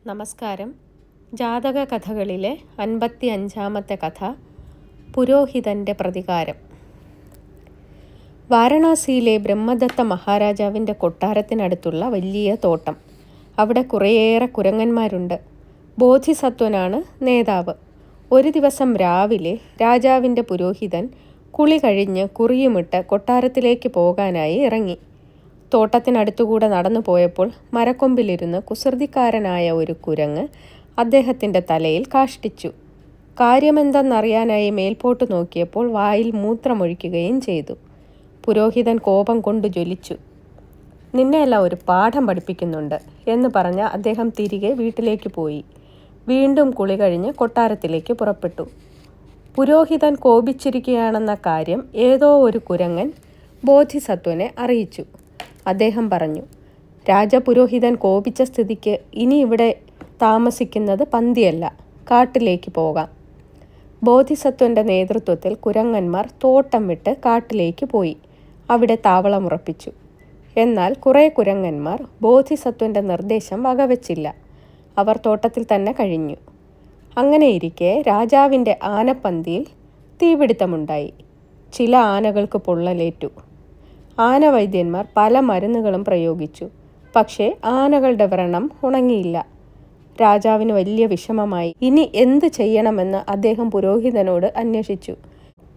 നമസ്കാരം. ജാതക കഥകളിലെ 55-ാമത്തെ കഥ പുരോഹിതൻ്റെ പ്രതികാരം. വാരണാസിയിലെ ബ്രഹ്മദത്ത മഹാരാജാവിൻ്റെ കൊട്ടാരത്തിനടുത്തുള്ള വലിയ തോട്ടം. അവിടെ കുറേയേറെ കുരങ്ങന്മാരുണ്ട്. ബോധിസത്വനാണ് നേതാവ്. ഒരു ദിവസം രാവിലെ രാജാവിൻ്റെ പുരോഹിതൻ കുളി കഴിഞ്ഞ് കുറിയുമിട്ട് കൊട്ടാരത്തിലേക്ക് പോകാനായി ഇറങ്ങി. തോട്ടത്തിനടുത്തുകൂടെ നടന്നു പോയപ്പോൾ മരക്കൊമ്പിലിരുന്ന് കുസൃതിക്കാരനായ ഒരു കുരങ്ങ് അദ്ദേഹത്തിൻ്റെ തലയിൽ കാഷ്ടിച്ചു. കാര്യമെന്തെന്നറിയാനായി മേൽപോട്ട് നോക്കിയപ്പോൾ വായിൽ മൂത്രമൊഴിക്കുകയും ചെയ്തു. പുരോഹിതൻ കോപം കൊണ്ട് ജ്വലിച്ചു. നിന്നെയെല്ലാം ഒരു പാഠം പഠിപ്പിക്കുന്നുണ്ട് എന്ന് പറഞ്ഞ് അദ്ദേഹം തിരികെ വീട്ടിലേക്ക് പോയി. വീണ്ടും കുളി കഴിഞ്ഞ് കൊട്ടാരത്തിലേക്ക് പുറപ്പെട്ടു. പുരോഹിതൻ കോപിച്ചിരിക്കുകയാണെന്ന കാര്യം ഏതോ ഒരു കുരങ്ങൻ ബോധിസത്വനെ അറിയിച്ചു. അദ്ദേഹം പറഞ്ഞു, രാജപുരോഹിതൻ കോപിച്ച സ്ഥിതിക്ക് ഇനി ഇവിടെ താമസിക്കുന്നത് പന്തിയല്ല, കാട്ടിലേക്ക് പോകാം. ബോധിസത്വൻ്റെ നേതൃത്വത്തിൽ കുരങ്ങന്മാർ തോട്ടം വിട്ട് കാട്ടിലേക്ക് പോയി അവിടെ താവളമുറപ്പിച്ചു. എന്നാൽ കുറേ കുരങ്ങന്മാർ ബോധിസത്വൻ്റെ നിർദ്ദേശം വകവച്ചില്ല. അവർ തോട്ടത്തിൽ തന്നെ കഴിഞ്ഞു. അങ്ങനെയിരിക്കെ രാജാവിൻ്റെ ആനപ്പന്തിയിൽ തീപിടുത്തമുണ്ടായി. ചില ആനകൾക്ക് പൊള്ളലേറ്റു. ആനവൈദ്യന്മാർ പല മരുന്നുകളും പ്രയോഗിച്ചു. പക്ഷേ ആനകളുടെ വ്രണം ഉണങ്ങിയില്ല. രാജാവിന് വലിയ വിഷമമായി. ഇനി എന്ത് ചെയ്യണമെന്ന് അദ്ദേഹം പുരോഹിതനോട് അന്വേഷിച്ചു.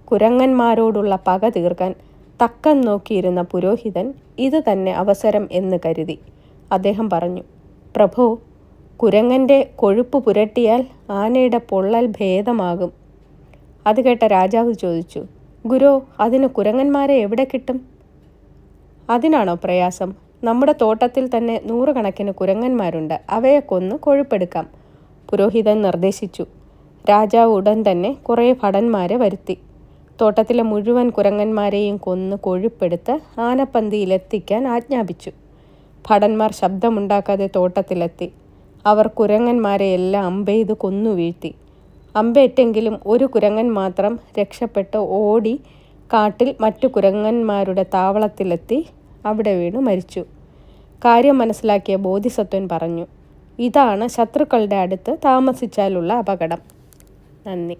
കുരങ്ങന്മാരോടുള്ള പക തീർക്കാൻ തക്കം നോക്കിയിരുന്ന പുരോഹിതൻ ഇത് തന്നെ അവസരം എന്ന് കരുതി. അദ്ദേഹം പറഞ്ഞു, പ്രഭോ, കുരങ്ങൻ്റെ കൊഴുപ്പ് പുരട്ടിയാൽ ആനയുടെ പൊള്ളൽ ഭേദമാകും. അത് കേട്ട രാജാവ് ചോദിച്ചു, ഗുരോ, അതിന് കുരങ്ങന്മാരെ എവിടെ കിട്ടും? അതിനാണോ പ്രയാസം? നമ്മുടെ തോട്ടത്തിൽ തന്നെ 100 കണക്കിന് കുരങ്ങന്മാരുണ്ട്. അവയെ കൊന്ന് കൊഴുപ്പെടുക്കാം, പുരോഹിതൻ നിർദ്ദേശിച്ചു. രാജാവ് ഉടൻ തന്നെ കുറേ ഭടന്മാരെ വരുത്തി. തോട്ടത്തിലെ മുഴുവൻ കുരങ്ങന്മാരെയും കൊന്ന് കൊഴുപ്പെടുത്ത് ആനപ്പന്തിയിലെത്തിക്കാൻ ആജ്ഞാപിച്ചു. ഭടന്മാർ ശബ്ദമുണ്ടാക്കാതെ തോട്ടത്തിലെത്തി. അവർ കുരങ്ങന്മാരെ എല്ലാം അമ്പെയ്ത് കൊന്നു വീഴ്ത്തി. അമ്പേറ്റെങ്കിലും ഒരു കുരങ്ങൻ മാത്രം രക്ഷപ്പെട്ട് ഓടി കാട്ടിൽ മറ്റു കുരങ്ങന്മാരുടെ താവളത്തിലെത്തി അവിടെ വീണു മരിച്ചു. കാര്യം മനസ്സിലാക്കിയ ബോധിസത്വൻ പറഞ്ഞു, ഇതാണ് ശത്രുക്കളുടെ അടുത്ത് താമസിച്ചാലുള്ള അപകടം. നന്ദി.